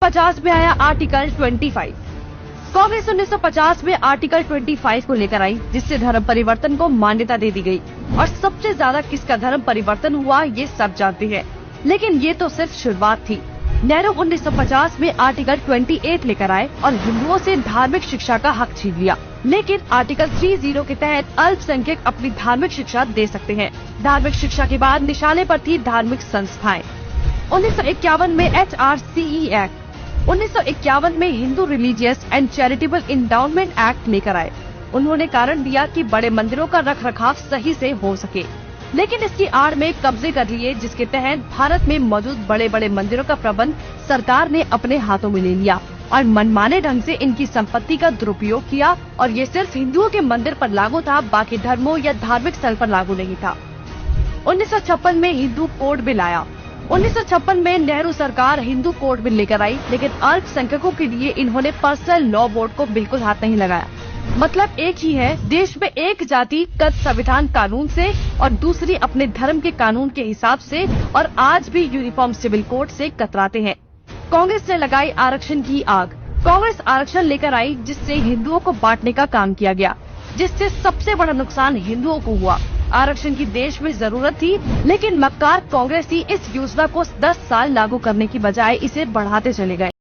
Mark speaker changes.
Speaker 1: 1950 में आया आर्टिकल 25। कांग्रेस 1950 में आर्टिकल 25 को लेकर आई, जिससे धर्म परिवर्तन को मान्यता दे दी गई। और सबसे ज्यादा किसका धर्म परिवर्तन हुआ ये सब जानते हैं, लेकिन ये तो सिर्फ शुरुआत थी। नेहरू 1950 में आर्टिकल 28 लेकर आए और हिंदुओं से धार्मिक शिक्षा का हक छीन लिया। लेकिन आर्टिकल 30 के तहत अल्पसंख्यक अपनी धार्मिक शिक्षा दे सकते हैं। धार्मिक शिक्षा के बाद निशाने पर थी धार्मिक संस्थाएं। 1951 में HRCE एक्ट, 1951 में Hindu religious and charitable endowment act लेकर आए। उन्होंने कारण दिया कि बड़े मंदिरों का रखरखाव सही से हो सके, लेकिन इसकी आड़ में कब्जे कर लिए, जिसके तहत भारत में मौजूद बड़े बड़े मंदिरों का प्रबंध सरकार ने अपने हाथों में ले लिया और मनमाने ढंग से इनकी संपत्ति का दुरुपयोग किया। और ये सिर्फ हिंदुओं के मंदिर पर लागू था, बाकी धर्मों या धार्मिक स्थल पर लागू नहीं था। 1956 में हिंदू कोड बिल आया। 1956 में नेहरू सरकार हिंदू कोड बिल लेकर आई, लेकिन अल्पसंख्यकों के लिए इन्होंने पर्सनल लॉ बोर्ड को बिल्कुल हाथ नहीं लगाया। मतलब एक ही है, देश में एक जाति कद संविधान कानून से और दूसरी अपने धर्म के कानून के हिसाब से, और आज भी यूनिफॉर्म सिविल कोड से कतराते हैं। कांग्रेस ने लगाई आरक्षण की आग। कांग्रेस आरक्षण लेकर आई, जिससे हिंदुओं को बांटने का काम किया गया, जिससे सबसे बड़ा नुकसान हिंदुओं को हुआ। आरक्षण की देश में जरूरत थी, लेकिन मक्कार कांग्रेसी इस योजना को 10 साल लागू करने की बजाय इसे बढ़ाते चले गए।